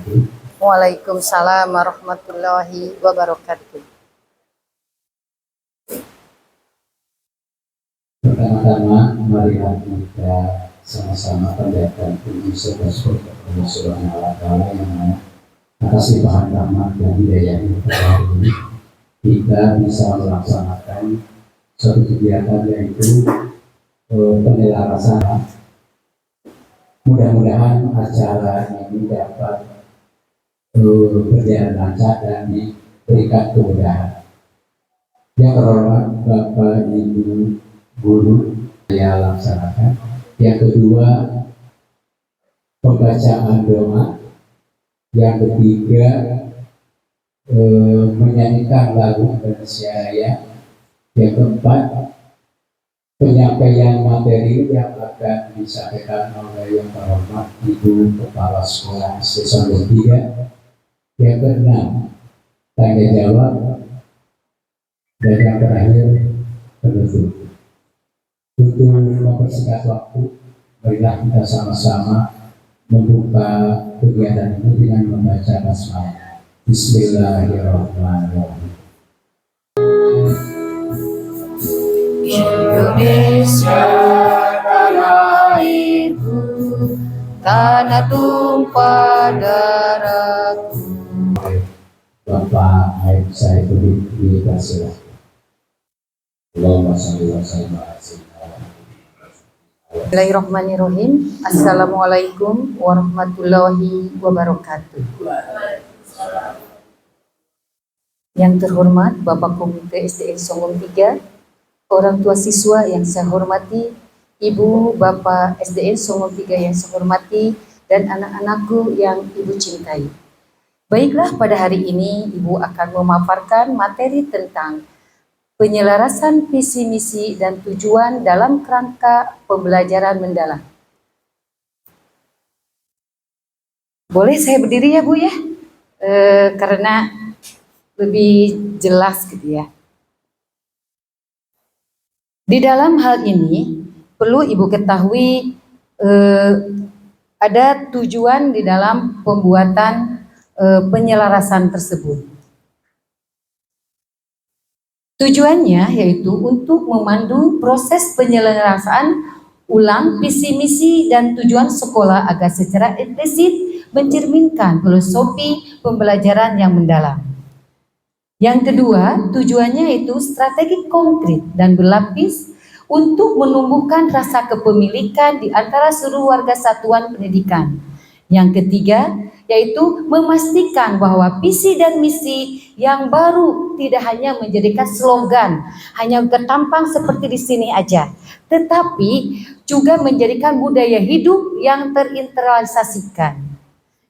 wabarakatuh. Waalaikumsalam warahmatullahi wabarakatuh. Pertama-tama, marilah kita sama-sama panjatkan puji syukur kepada Allah Subhanahu wa Ta'ala yang mana atas limpahan rahmat dan hidayahnya kepada ini kita bisa melaksanakan suatu kegiatan yaitu penyelarasan. Mudah-mudahan acara ini dapat berjalan lancar dan diberikan kemudahan. Yang terhormat Bapak Ibu Guru saya laksanakan. Yang kedua, pembacaan doa. Yang ketiga, menyanyikan lagu Indonesia Raya. Yang keempat, penyampaian materi yang akan disampaikan oleh yang terhormat Ibu Kepala Sekolah SD Songong 3. Yang keenam, tanya jawab. Dan yang terakhir, penutup. Untuk mempersingkat waktu, marilah kita sama-sama membuka kegiatan ini dengan membaca basmalah. Bismillahirrahmanirrahim. Indonesia tanah airku, tanah tumpah darahku. Bapak Aib saya dipersilakan. Allahumma shalli wa sallim ala sayyidina. Bismillahirrahmanirrahim. Assalamualaikum warahmatullahi wabarakatuh. Yang terhormat Bapak Komite SDN Songong 3, orang tua siswa yang saya hormati, Ibu Bapak SDN Songong 3 yang saya hormati, dan anak-anakku yang Ibu cintai. Baiklah, pada hari ini Ibu akan memaparkan materi tentang penyelarasan visi misi dan tujuan dalam kerangka pembelajaran mendalam. Boleh saya berdiri ya Bu ya? Karena lebih jelas gitu ya. Di dalam hal ini perlu Ibu ketahui ada tujuan di dalam pembuatan penyelarasan tersebut. Tujuannya yaitu untuk memandu proses penyelarasan ulang visi misi dan tujuan sekolah agar secara implisit mencerminkan filosofi pembelajaran yang mendalam. Yang kedua, tujuannya yaitu strategi konkret dan berlapis untuk menumbuhkan rasa kepemilikan di antara seluruh warga satuan pendidikan. Yang ketiga, yaitu memastikan bahwa visi dan misi yang baru tidak hanya menjadikan slogan, hanya tertampang seperti di sini aja, tetapi juga menjadikan budaya hidup yang terinternalisasikan.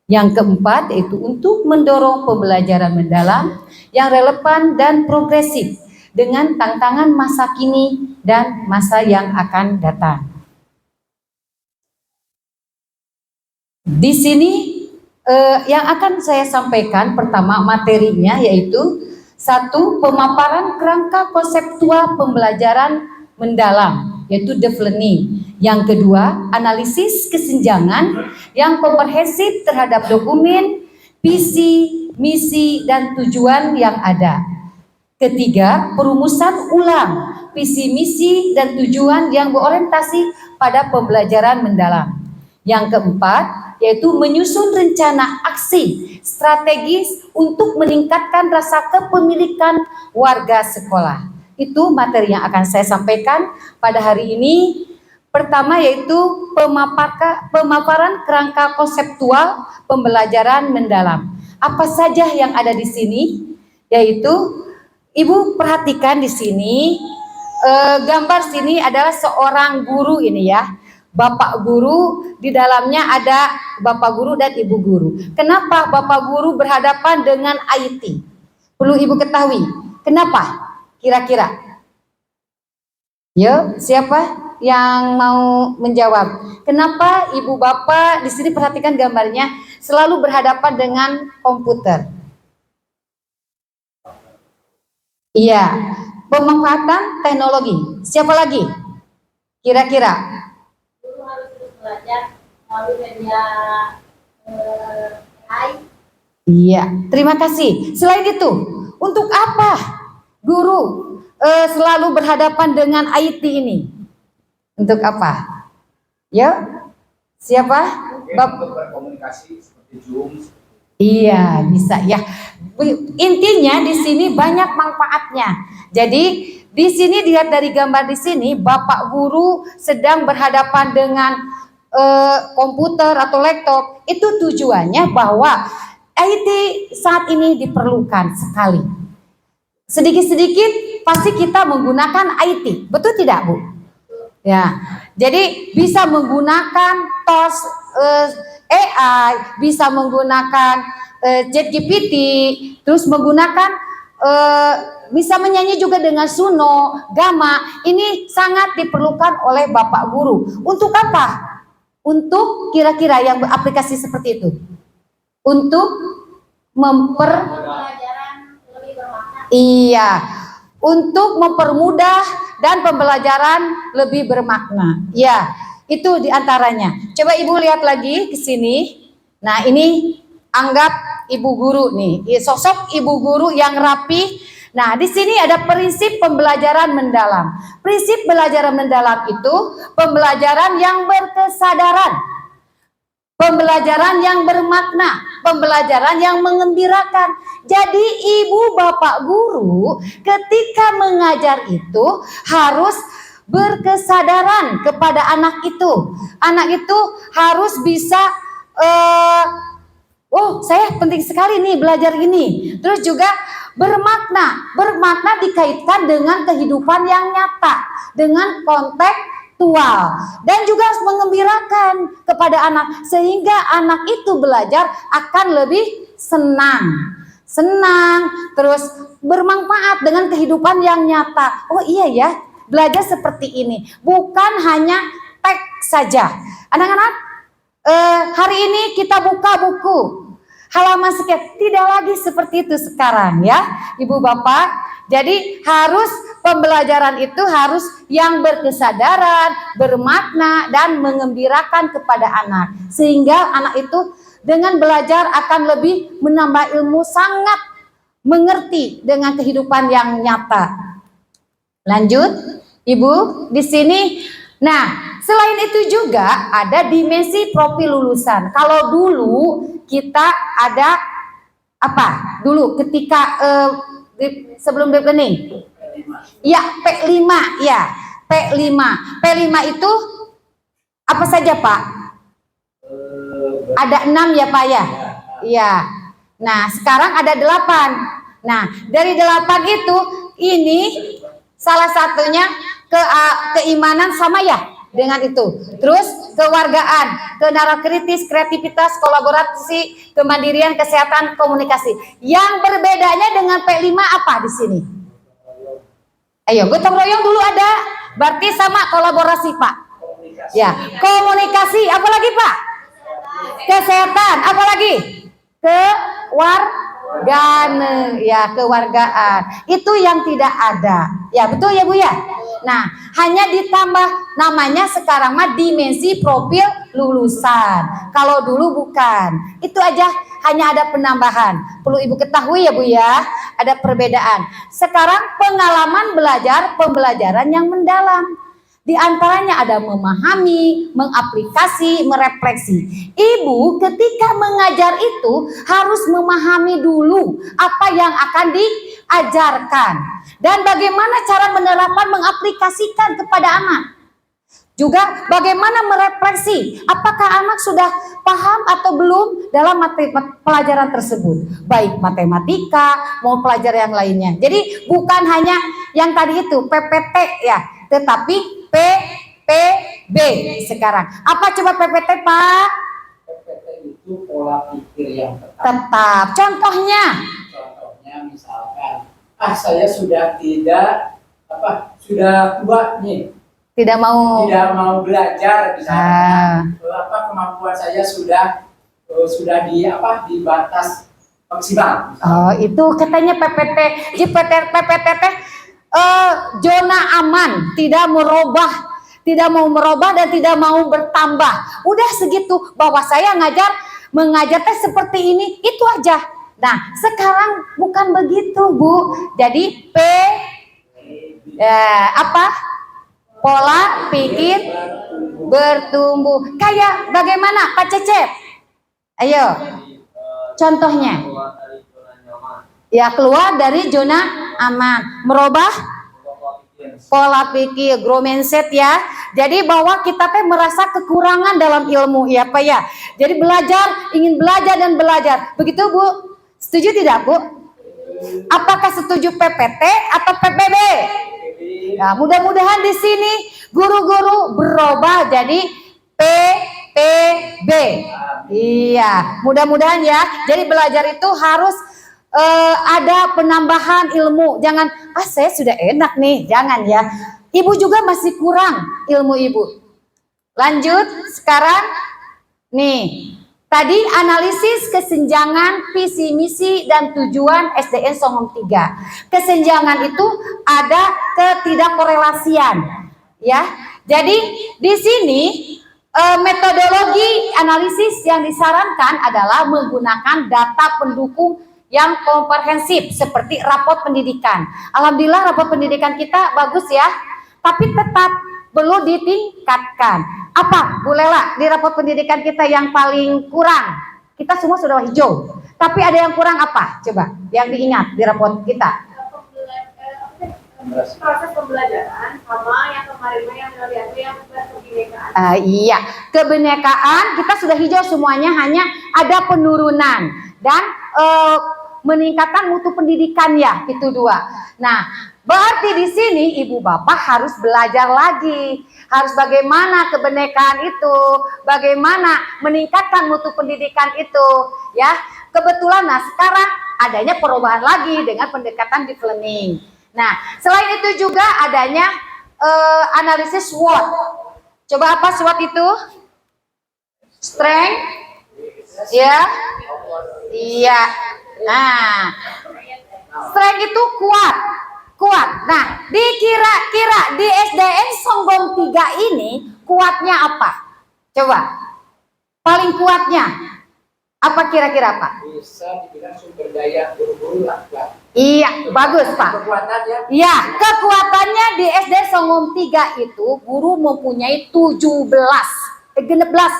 Yang keempat, yaitu untuk mendorong pembelajaran mendalam yang relevan dan progresif dengan tantangan masa kini dan masa yang akan datang. Di sini yang akan saya sampaikan pertama materinya yaitu satu, pemaparan kerangka konseptual pembelajaran mendalam yaitu deep learning. Yang kedua, analisis kesenjangan yang komprehensif terhadap dokumen, visi, misi, dan tujuan yang ada. Ketiga, perumusan ulang visi, misi, dan tujuan yang berorientasi pada pembelajaran mendalam. Yang keempat, yaitu menyusun rencana aksi strategis untuk meningkatkan rasa kepemilikan warga sekolah. Itu materi yang akan saya sampaikan pada hari ini. Pertama yaitu pemaparan kerangka konseptual pembelajaran mendalam. Apa saja yang ada di sini? Yaitu Ibu perhatikan di sini gambar sini adalah seorang guru ini ya. Bapak guru, di dalamnya ada Bapak guru dan Ibu guru. Kenapa Bapak guru berhadapan dengan IT? Perlu Ibu ketahui. Kenapa? Kira-kira. Yuk, siapa yang mau menjawab? Kenapa Ibu Bapak di sini perhatikan gambarnya selalu berhadapan dengan komputer? Iya, pemanfaatan teknologi. Siapa lagi? Kira-kira. Belajar melalui media AI. Iya, terima kasih. Selain itu, untuk apa guru selalu berhadapan dengan IT ini? Untuk apa? Ya, siapa? Untuk berkomunikasi seperti Zoom. Iya, bisa ya. Intinya di sini banyak manfaatnya. Jadi di sini dilihat dari gambar di sini, Bapak guru sedang berhadapan dengan komputer atau laptop. Itu tujuannya bahwa IT saat ini diperlukan sekali. Sedikit-sedikit pasti kita menggunakan IT, betul tidak, Bu? Ya, jadi bisa menggunakan tools AI, bisa menggunakan ChatGPT, terus menggunakan bisa menyanyi juga dengan Suno, Gama. Ini sangat diperlukan oleh Bapak guru. Untuk apa? Untuk kira-kira yang beraplikasi seperti itu. Untuk pembelajaran lebih bermakna. Iya, untuk mempermudah dan pembelajaran lebih bermakna. Ya, itu diantaranya. Coba Ibu lihat lagi ke sini. Nah, ini anggap Ibu guru nih, sosok Ibu guru yang rapi. Nah, di sini ada prinsip pembelajaran mendalam. Prinsip pembelajaran mendalam itu pembelajaran yang berkesadaran, pembelajaran yang bermakna, pembelajaran yang mengembirakan. Jadi ibu bapak guru ketika mengajar itu harus berkesadaran kepada anak itu. Anak itu harus bisa oh, saya penting sekali nih belajar ini. Terus juga bermakna. Bermakna dikaitkan dengan kehidupan yang nyata, dengan kontekstual, dan juga harus mengembirakan kepada anak sehingga anak itu belajar akan lebih senang, terus bermanfaat dengan kehidupan yang nyata. Oh iya ya, belajar seperti ini, bukan hanya teks saja. Anak-anak, hari ini kita buka buku halaman sekian, tidak lagi seperti itu sekarang ya Ibu Bapak. Jadi harus pembelajaran itu harus yang berkesadaran, bermakna, dan mengembirakan kepada anak. Sehingga anak itu dengan belajar akan lebih menambah ilmu, sangat mengerti dengan kehidupan yang nyata. Lanjut Ibu di sini. Nah, selain itu juga ada dimensi profil lulusan. Kalau dulu kita ada apa? Dulu ketika sebelum deep learning. Ya, P5 ya. P5. P5 itu apa saja, Pak? Ada 6 ya, Pak ya? Iya. Nah, sekarang ada 8. Nah, dari 8 itu ini salah satunya keimanan sama ya dengan itu. Terus kewargaan, kenara kritis, kreativitas, kolaborasi, kemandirian, kesehatan, komunikasi. Yang berbedanya dengan P5 apa di sini? Ayo, gotong royong dulu ada, berarti sama kolaborasi, Pak. Ya, komunikasi, apalagi Pak? Kesehatan, apalagi? Kewargaan, ya kewargaan. Itu yang tidak ada. Ya betul ya Bu ya. Nah, hanya ditambah namanya sekarang mah dimensi profil lulusan. Kalau dulu bukan. Itu aja, hanya ada penambahan. Perlu Ibu ketahui ya Bu ya, ada perbedaan. Sekarang pengalaman belajar, pembelajaran yang mendalam. Di antaranya ada memahami, mengaplikasi, merefleksi. Ibu ketika mengajar itu harus memahami dulu apa yang akan diajarkan. Dan bagaimana cara menerapkan, mengaplikasikan kepada anak. Juga bagaimana merefleksi, apakah anak sudah paham atau belum dalam materi pelajaran tersebut. Baik matematika, mau pelajaran yang lainnya. Jadi bukan hanya yang tadi itu, PPT ya, tetapi PPB sekarang. Apa coba PPT, Pak? PPT itu pola pikir yang tetap. Tetap. Contohnya? Contohnya misalkan, saya sudah sudah tua nih. Tidak mau belajar misalkan. Kemampuan saya sudah di batas maksimal. Oh, itu katanya PPT. Jadi PPT zona aman, tidak mau merubah dan tidak mau bertambah. Udah segitu, bahwa saya mengajar teh seperti ini, itu aja. Nah, sekarang bukan begitu, Bu. Jadi apa? Pola pikir bertumbuh. Kayak bagaimana, Pak Cecep? Ayo, contohnya. Ya, keluar dari zona aman, merubah pola pikir, grow mindset ya. Jadi bahwa kita merasa kekurangan dalam ilmu, ya Pak ya. Jadi ingin belajar dan belajar. Begitu Bu? Setuju tidak Bu? Apakah setuju PPT atau PPB? Nah, mudah-mudahan di sini guru-guru berubah jadi PPB. Iya, mudah-mudahan ya. Jadi belajar itu harus ada penambahan ilmu. Jangan, saya sudah enak nih. Jangan ya. Ibu juga masih kurang ilmu ibu. Lanjut, sekarang nih. Tadi analisis kesenjangan visi misi dan tujuan SDN Songong 3. Kesenjangan itu ada ketidakkorelasian, ya. Jadi di sini metodologi analisis yang disarankan adalah menggunakan data pendukung yang komprehensif seperti raport pendidikan. Alhamdulillah raport pendidikan kita bagus ya, tapi tetap perlu ditingkatkan. Apa Bu Lela di raport pendidikan kita yang paling kurang? Kita semua sudah hijau, tapi ada yang kurang apa? Coba yang diingat di raport kita. Proses pembelajaran sama yang kemarin yang lihat yang kebinekaan. Iya, kebinekaan kita sudah hijau semuanya, hanya ada penurunan dan meningkatkan mutu pendidikan ya, itu 2. Nah, berarti di sini ibu bapak harus belajar lagi, harus bagaimana kebinekaan itu, bagaimana meningkatkan mutu pendidikan itu, ya. Kebetulan, nah sekarang adanya perubahan lagi dengan pendekatan deep learning. Nah, selain itu juga adanya analisis SWOT. Coba apa SWOT itu? Strength, ya, iya. Nah, strength itu kuat. Nah, dikira-kira di SDN Songong 3 ini kuatnya apa? Coba, paling kuatnya apa kira-kira Pak? Bisa dibilang sumber daya guru-guru lah, Pak. Iya, bagus Pak. Kekuatannya? Iya, kekuatannya di SD Songong 3 itu guru mempunyai 16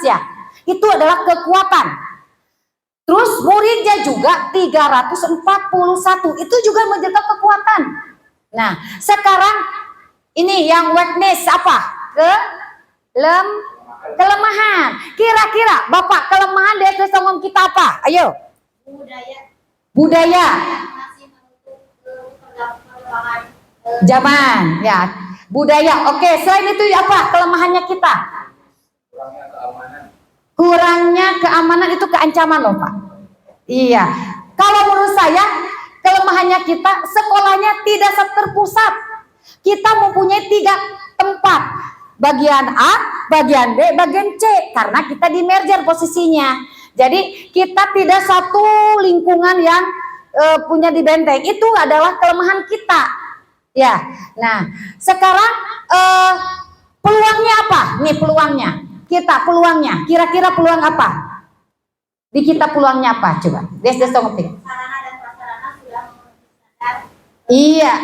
ya. Itu adalah kekuatan. Terus muridnya juga 341, itu juga menjadi kekuatan. Nah, sekarang ini yang weakness apa? Kelemahan. Kira-kira Bapak kelemahan dari Songong kita apa? Ayo. Budaya. Masih menutup perkembangan Zaman, ya. Budaya. Oke, selain itu apa kelemahannya kita? Kurangnya keamanan. Kurangnya keamanan itu keancaman loh Pak. Iya. Kalau menurut saya kelemahannya kita sekolahnya tidak terpusat. Kita mempunyai 3 tempat. Bagian A, bagian B, bagian C. Karena kita di merger posisinya. Jadi kita tidak satu lingkungan yang punya di benteng. Itu adalah kelemahan kita. Ya. Nah, sekarang peluangnya apa? Nih peluangnya. Kita peluangnya, kira-kira peluang apa? Di kita peluangnya apa? Coba, desdes penting. sarana dan prasarana sudah memenuhi standar. Iya.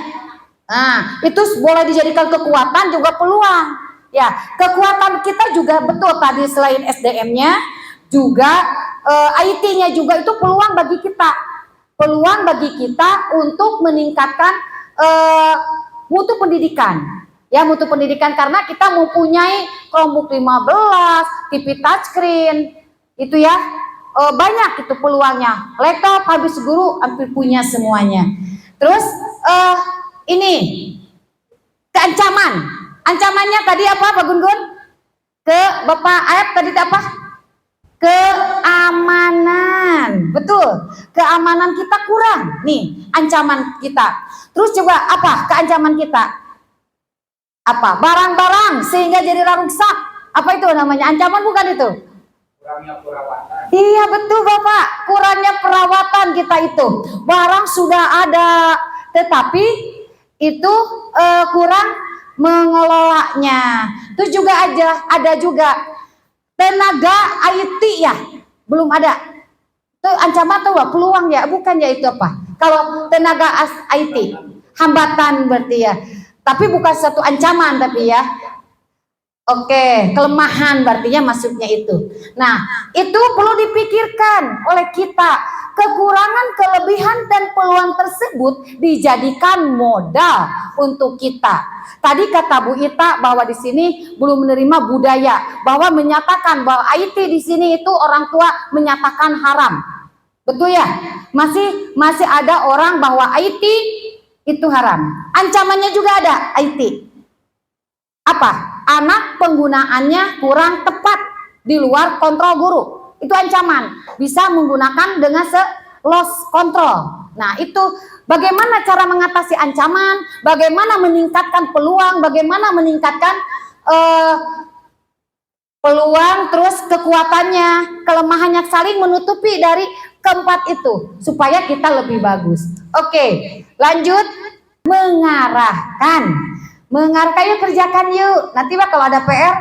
Nah, itu boleh dijadikan kekuatan juga peluang. Ya, kekuatan kita juga betul tadi selain SDM-nya, juga IT-nya juga itu peluang bagi kita. Peluang bagi kita untuk meningkatkan mutu pendidikan. Ya, mutu pendidikan karena kita mempunyai Chromebook 15, TV touchscreen, itu ya banyak itu peluangnya. Laptop habis guru hampir punya semuanya. Terus ini keancaman. Ancamannya tadi apa Pak Gun-Gun? Ke Bapak Ayat tadi apa? Keamanan. Betul. Keamanan kita kurang. Nih, ancaman kita. Terus coba apa keancaman kita? Apa? Barang-barang sehingga jadi rusak. Apa itu namanya? Ancaman bukan itu? Kurangnya perawatan. Iya betul Bapak. Kurangnya perawatan kita itu. Barang sudah ada, tetapi itu kurang mengelolanya. Terus juga ada juga tenaga IT ya, belum ada. Itu ancaman atau peluang ya, bukan ya itu apa? Kalau tenaga IT, hambatan berarti ya. Tapi bukan satu ancaman tapi ya. Oke, kelemahan berartinya maksudnya itu. Nah, itu perlu dipikirkan oleh kita. Kekurangan, kelebihan, dan peluang tersebut dijadikan modal untuk kita. Tadi kata Bu Ita bahwa di sini belum menerima budaya, bahwa menyatakan bahwa IT di sini itu orang tua menyatakan haram. Betul ya? Masih ada orang bahwa IT itu haram. Ancamannya juga ada IT. Apa? Anak penggunaannya kurang tepat di luar kontrol guru. Itu ancaman. Bisa menggunakan dengan loss control. Nah, itu bagaimana cara mengatasi ancaman, bagaimana meningkatkan peluang, bagaimana meningkatkan peluang, terus kekuatannya, kelemahannya saling menutupi dari keempat itu supaya kita lebih bagus. Oke, lanjut mengarahkan. Mengarahkan yuk, kerjakan yuk. Nanti Pak kalau ada PR,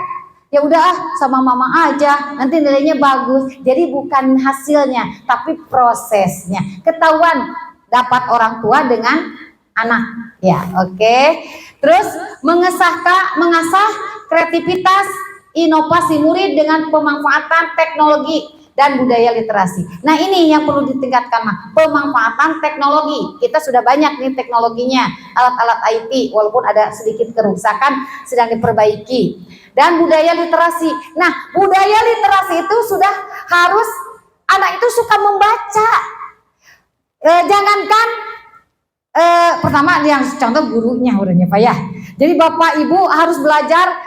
ya udah sama mama aja. Nanti nilainya bagus. Jadi bukan hasilnya, tapi prosesnya. Ketahuan dapat orang tua dengan anak. Ya, oke. Terus mengasah kreativitas, inovasi murid dengan pemanfaatan teknologi dan budaya literasi. Nah, ini yang perlu ditingkatkan, pemanfaatan teknologi. Kita sudah banyak nih teknologinya, alat-alat IT, walaupun ada sedikit kerusakan sedang diperbaiki. Dan budaya literasi. Nah, budaya literasi itu sudah harus anak itu suka membaca. Jangankan pertama yang contoh gurunya udah Pak ya. Jadi Bapak Ibu harus belajar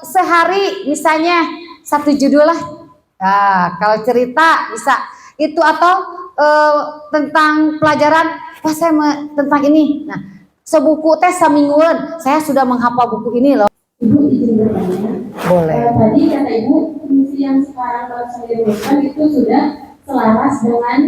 sehari misalnya satu judul lah. Nah, kalau cerita bisa itu atau tentang pelajaran tentang ini. Nah, sebuku tes semingguan saya sudah menghafal buku ini loh. Ibu izin bertanya. Boleh. Tadi kata Ibu misi yang sekarang saya rumuskan itu sudah selaras dengan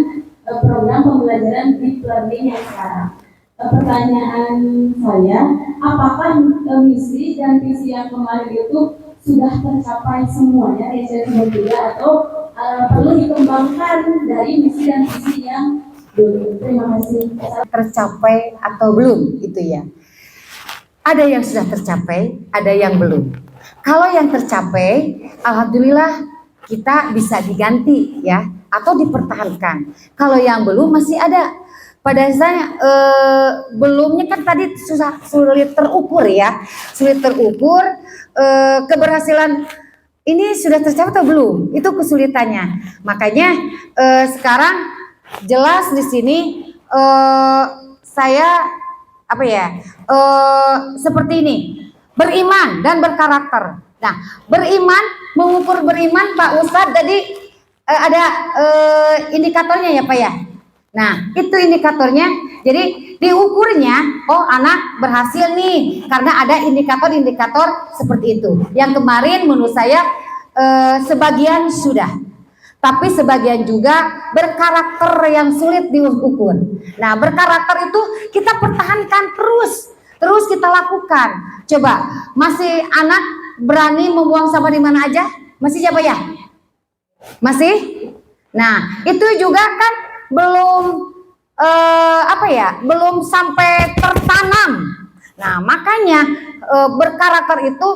program pembelajaran deep learning yang sekarang. Pertanyaan saya, apakah misi dan visi yang kemarin itu sudah tercapai semuanya di S3 atau perlu dikembangkan dari misi dan visi yang dulu? Terima kasih. Tercapai atau belum itu ya. Ada yang sudah tercapai, ada yang belum. Kalau yang tercapai, alhamdulillah kita bisa diganti ya atau dipertahankan. Kalau yang belum masih ada. Pada saya belumnya kan tadi sulit terukur ya, sulit terukur keberhasilan ini sudah tercapai atau belum? Itu kesulitannya. Makanya sekarang jelas di sini saya apa ya seperti ini, beriman dan berkarakter. Nah, beriman, mengukur beriman Pak Ustadz tadi ada indikatornya ya Pak ya. Nah, itu indikatornya. Jadi diukurnya, oh anak berhasil nih karena ada indikator-indikator seperti itu. Yang kemarin menurut saya sebagian sudah, tapi sebagian juga berkarakter yang sulit diukur. Nah, berkarakter itu kita pertahankan terus kita lakukan. Coba, masih anak berani membuang sampah di mana aja? Masih siapa ya? Masih? Nah, itu juga kan belum belum sampai tertanam. Nah, makanya berkarakter itu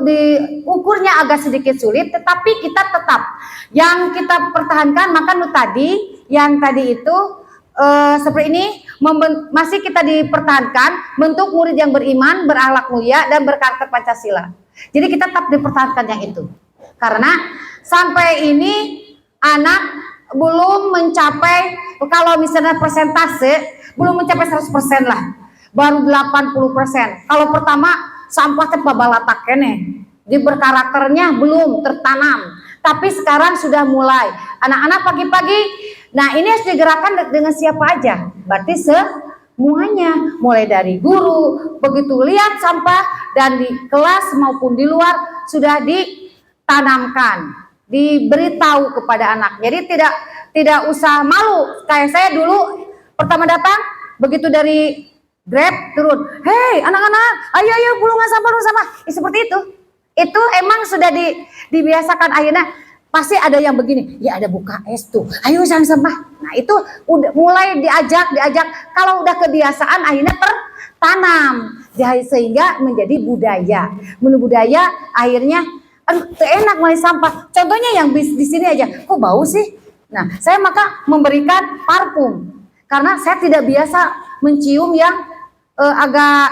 diukurnya agak sedikit sulit, tetapi kita tetap yang kita pertahankan. Maka yang tadi itu seperti ini masih kita dipertahankan bentuk murid yang beriman, berakhlak mulia dan berkarakter Pancasila. Jadi kita tetap dipertahankan yang itu. Karena sampai ini anak belum mencapai, kalau misalnya persentase belum mencapai 100% lah, baru 80%. Kalau pertama sampah teh babalata kene, di berkarakternya belum tertanam. Tapi sekarang sudah mulai. Anak-anak pagi-pagi, nah ini harus digerakkan dengan siapa aja? Berarti semuanya, mulai dari guru, begitu lihat sampah dan di kelas maupun di luar sudah ditanamkan. Diberitahu kepada anak. Jadi tidak usah malu. Kayak saya dulu pertama datang begitu dari Grab turun, hei anak-anak, ayo bulungan sampah. Seperti itu. Itu emang sudah dibiasakan. Akhirnya pasti ada yang begini, ya ada buka es tuh, ayo sama-sama. Nah itu udah mulai diajak. Kalau udah kebiasaan akhirnya tertanam, sehingga menjadi budaya. Menjadi budaya akhirnya, aduh enak mulai sampah. Contohnya yang di sini aja, kok bau sih? Nah saya maka memberikan parfum karena saya tidak biasa mencium yang agak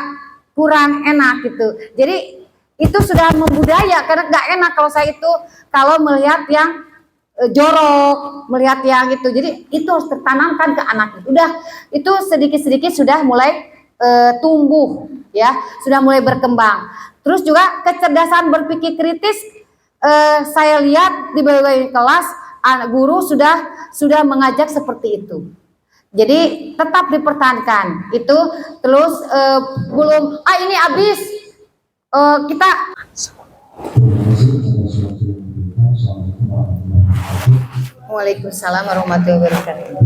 kurang enak gitu. Jadi itu sudah membudaya karena nggak enak kalau saya itu kalau melihat yang jorok, melihat yang itu. Jadi itu harus tertanamkan ke anak. Udah itu sedikit-sedikit sudah mulai tumbuh ya, sudah mulai berkembang. Terus juga kecerdasan berpikir kritis saya lihat di berbagai kelas guru sudah mengajak seperti itu. Jadi tetap dipertahankan itu. Terus belum ini habis kita Waalaikumsalam warahmatullahi wabarakatuh.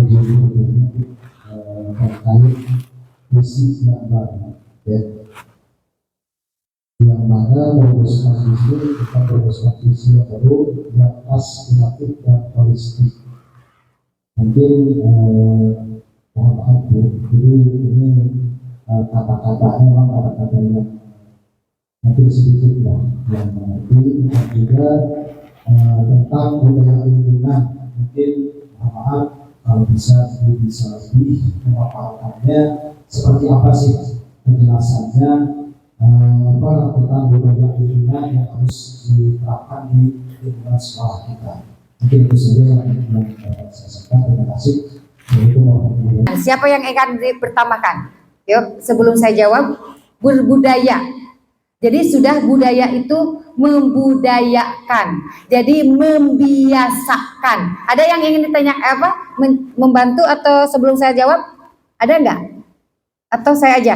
Yang mana merumuskan visi kita merumuskan visi yang baru yang aspiratif dan holistik. Mungkin mohon maaf Bu, jadi ini kata-katanya memang kata-kata yang mungkin sedikit lah yang mengerti, dan juga tentang budaya lingkungan. Mungkin mohon maaf kalau bisa lebih memaparkannya seperti apa sih penjelasannya tentang budaya lingkungan yang harus diterapkan di lingkungan sekolah kita. Mungkin itu saja yang saya sampaikan. Terima kasih. Siapa yang akan dipertamakan? Yuk, sebelum saya jawab, berbudaya. Jadi sudah budaya itu membudayakan. Jadi membiasakan. Ada yang ingin ditanya apa? Membantu atau sebelum saya jawab? Ada enggak? Atau saya aja?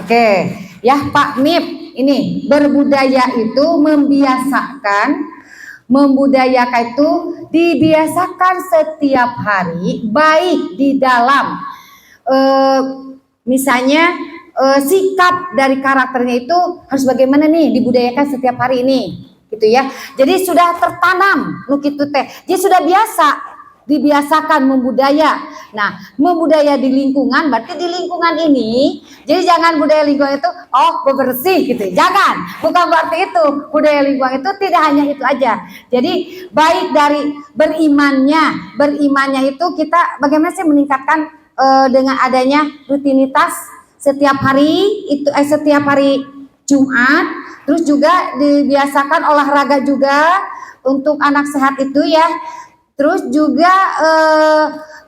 Oke. Ya Pak Mip, ini berbudaya itu membiasakan. Membudayakan itu dibiasakan setiap hari, baik di dalam misalnya sikap dari karakternya itu harus bagaimana nih dibudayakan setiap hari ini, gitu ya. Jadi sudah tertanam nukitu teh, jadi sudah biasa dibiasakan membudaya. Nah, membudaya di lingkungan berarti di lingkungan ini. Jadi jangan budaya lingkungan itu bersih gitu. Jangan, bukan berarti itu. Budaya lingkungan itu tidak hanya itu aja. Jadi baik dari berimannya itu kita bagaimana sih meningkatkan dengan adanya rutinitas setiap hari itu setiap hari Jumat, terus juga dibiasakan olahraga juga untuk anak sehat itu ya. Terus juga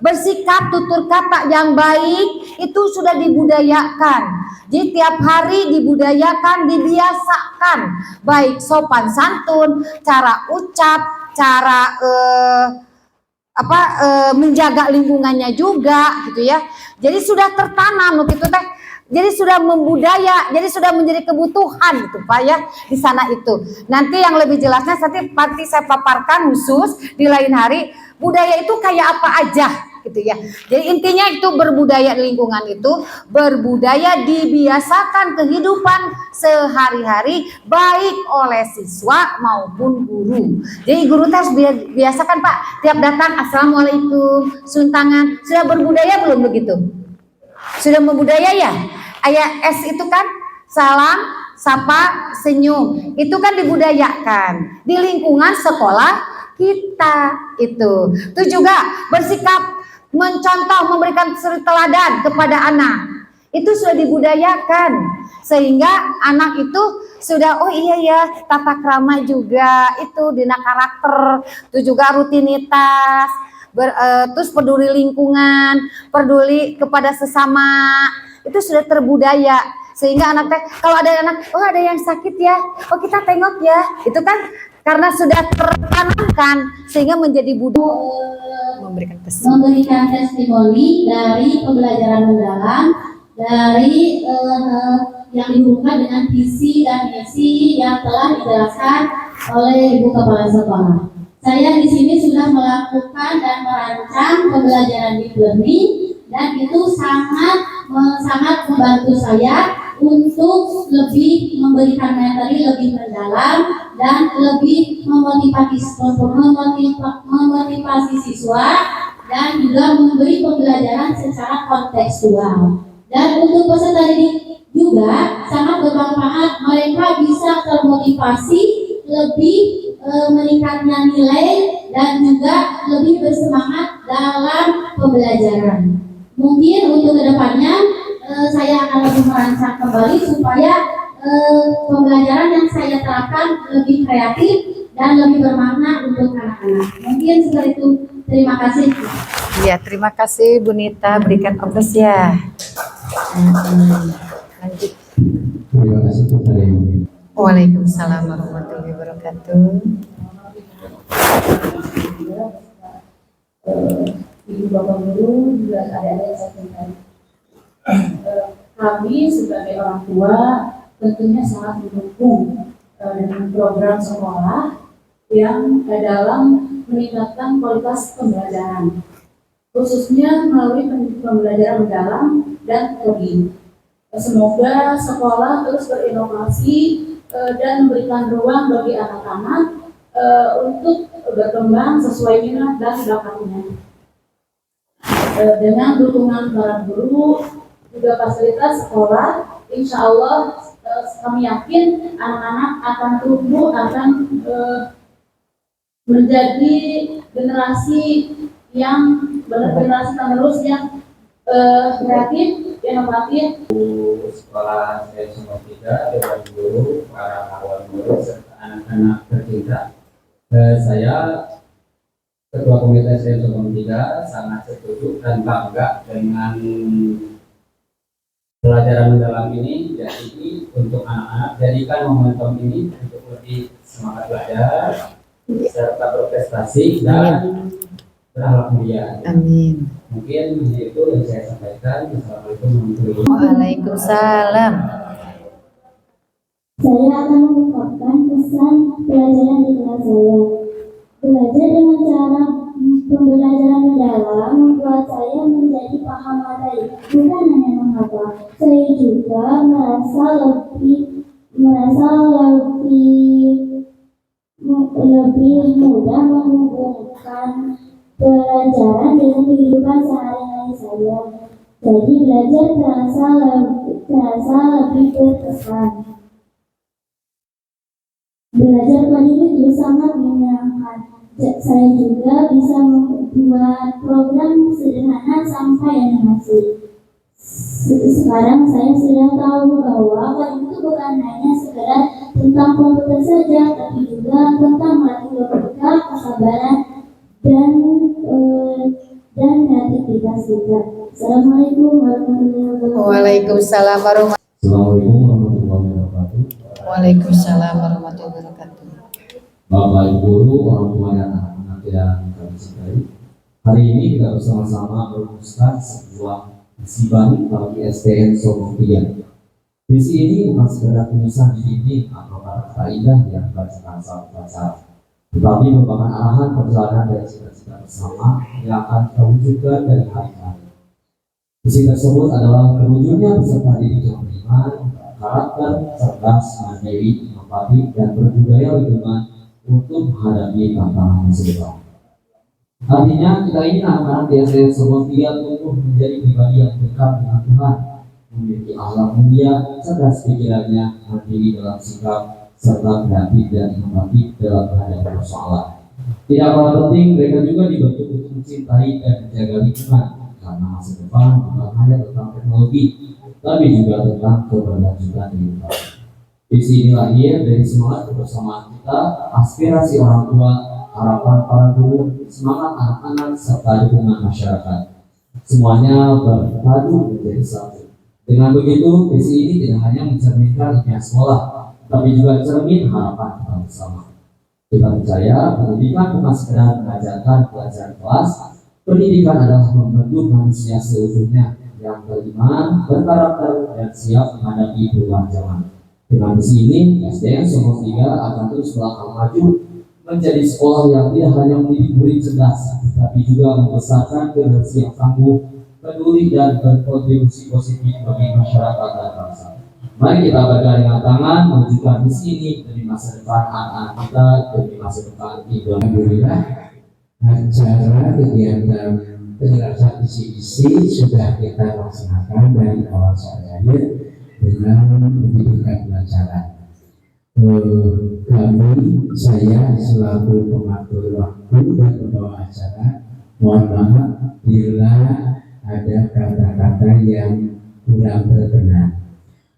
bersikap tutur kata yang baik itu sudah dibudayakan. Jadi tiap hari dibudayakan, dibiasakan, baik sopan santun, cara ucap, cara menjaga lingkungannya juga gitu ya. Jadi sudah tertanam gitu teh. Jadi sudah membudaya, jadi sudah menjadi kebutuhan gitu Pak ya di sana itu. Nanti yang lebih jelasnya nanti saya paparkan khusus di lain hari. Budaya itu kayak apa aja gitu ya. Jadi intinya itu berbudaya lingkungan itu berbudaya dibiasakan kehidupan sehari-hari baik oleh siswa maupun guru. Jadi guru harus biasakan Pak tiap datang assalamualaikum, cium tangan. Sudah berbudaya belum begitu? Sudah membudaya ya? Ayat S itu kan salam, sapa, senyum. Itu kan dibudayakan di lingkungan sekolah kita itu. Itu juga bersikap mencontoh, memberikan suri teladan kepada anak. Itu sudah dibudayakan sehingga anak itu sudah iya ya tata krama juga itu dina karakter, itu juga rutinitas. Terus peduli lingkungan, peduli kepada sesama, itu sudah terbudaya sehingga anak kalau ada anak ada yang sakit ya, kita tengok ya, itu kan karena sudah tertanamkan sehingga menjadi budaya memberikan testimoni dari pembelajaran mendalam dari yang dihubungkan dengan visi dan misi yang telah dijelaskan oleh Ibu Kepala Sekolah. Saya di sini sudah melakukan dan merancang pembelajaran deep learning dan itu sangat membantu saya untuk lebih memberikan materi lebih mendalam dan lebih memotivasi siswa dan juga memberi pembelajaran secara kontekstual. Dan untuk peserta didik juga sangat bermanfaat, mereka bisa termotivasi lebih meningkatnya nilai dan juga lebih bersemangat dalam pembelajaran. Mungkin untuk kedepannya saya akan lebih merancang kembali supaya pembelajaran yang saya terapkan lebih kreatif dan lebih bermakna untuk anak-anak. Mungkin seperti itu. Terima kasih. Ya, terima kasih Bu Nita, berikan oplos ya. Lanjut. Terima kasih Bu Tari. Waalaikumsalam warahmatullahi wabarakatuh. Ibu bapak guru juga ada saya cintai. Kami sebagai orang tua tentunya sangat mendukung dengan program sekolah yang dalam meningkatkan kualitas pembelajaran, khususnya melalui pembelajaran mendalam dan coding. Semoga sekolah terus berinovasi dan memberikan ruang bagi anak-anak untuk berkembang sesuai minat dan bakatnya. Dengan dukungan para guru, juga fasilitas sekolah, insya Allah kami yakin anak-anak akan tumbuh, akan menjadi generasi penerus yang kreatif, inovatif. Sekolah saya semua tiga, dewan guru, para kawan guru, serta anak-anak tercinta. Saya Ketua Komite SDN Sokong 3 sangat setuju dan bangga dengan pelajaran mendalam ini. Jadi untuk anak-anak, jadikan momentum ini untuk lebih semangat belajar, serta berprestasi dan berakhlak mulia. Amin. Mungkin itu yang saya sampaikan. Assalamualaikum warahmatullahi wabarakatuh. Waalaikumsalam. Saya akan mengungkapkan pesan pelajaran di kelas saya. Belajar dengan cara pembelajaran mendalam membuat saya menjadi paham materi, bukan hanya menghafal. Saya juga merasa lebih mudah menghubungkan pelajaran dengan kehidupan sehari-hari saya. Jadi belajar terasa lebih berkesan. Belajar coding itu sangat menyenangkan. Saya juga bisa membuat program sederhana sampai animasi. Sekarang saya sudah tahu bahwa coding itu bukan hanya sekedar tentang komputer saja, tapi juga tentang melatih logika, kesabaran, dan kreativitas juga. Assalamualaikum warahmatullahi wabarakatuh. Waalaikumsalam warahmatullahi Assalamualaikum warahmatullahi wabarakatuh. Waalaikumsalam warahmatullahi wabarakatuh. Bapak Ibu guru, orang tua dan anak-anak yang kami cintai. Hari ini kita bersama-sama merumuskan sebuah visi baru bagi SDN Sokong 3. Visi ini bukan sekedar tulisan di dinding atau kata-kata indah yang dibacakan saat upacara, tetapi merupakan arahan perjalanan dari cita-cita bersama yang akan kita wujudkan dari hari ke hari. Visi tersebut adalah terwujudnya peserta didik yang beriman, karakter, cerdas, mandiri, inovatif, dan berbudaya lingkungan untuk menghadapi tantangan masa depan. Artinya, kita ingin anak-anak di SDN Sokong 3 tumbuh menjadi pribadi yang dekat dengan Tuhan, memiliki akhlak mulia, cerdas pikirannya, mandiri dalam sikap, serta kreatif dan inovatif dalam menghadapi persoalan. Tidak kalah penting, mereka juga dibentuk untuk mencintai dan menjaga lingkungan, karena masa depan bukan hanya tentang teknologi, tapi juga tentang keberlanjutan kehidupan. Visi ini lahir dari semangat kebersamaan kita, aspirasi orang tua, harapan para guru, semangat anak-anak, serta dukungan masyarakat. Semuanya berpadu menjadi satu. Dengan begitu, visi ini tidak hanya mencerminkan impian sekolah, tapi juga cermin harapan kita bersama. Kita percaya pendidikan bukan sekedar mengajarkan pelajaran kelas. Pendidikan adalah membentuk manusia seutuhnya yang beriman, berkarakter, dan siap menghadapi perubahan zaman. Dengan visi ini, SDN Sokong 3 akan terus melangkah maju menjadi sekolah yang tidak hanya mendidik murid cerdas, tapi juga membesarkan generasi yang tangguh, peduli, dan berkontribusi positif bagi masyarakat dan bangsa. Mari kita bergandingan tangan mewujudkan misi ini demi masa depan anak-anak kita, demi masa depan Indonesia. Alhamdulillah acara kegiatan penyelesaian visi-misi sudah kita laksanakan dari awal sampai akhir dengan diberikan pelajaran. Saya selaku pengatur waktu dan pembawa acara, mohon maaf bila ada kata-kata yang kurang berkenan.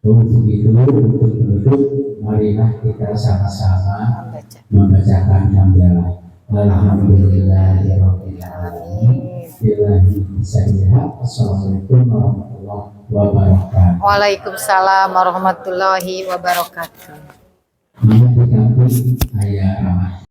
Untuk itu, untuk menutup, marilah kita sama-sama membacakan hamdalah. Alhamdulillahirabbil alamin. Billahi bismillah. Assalamualaikum warahmatullahi wabarakatuh. Waalaikumsalam warahmatullahi wabarakatuh. Ini di kampus Ayah Ramah.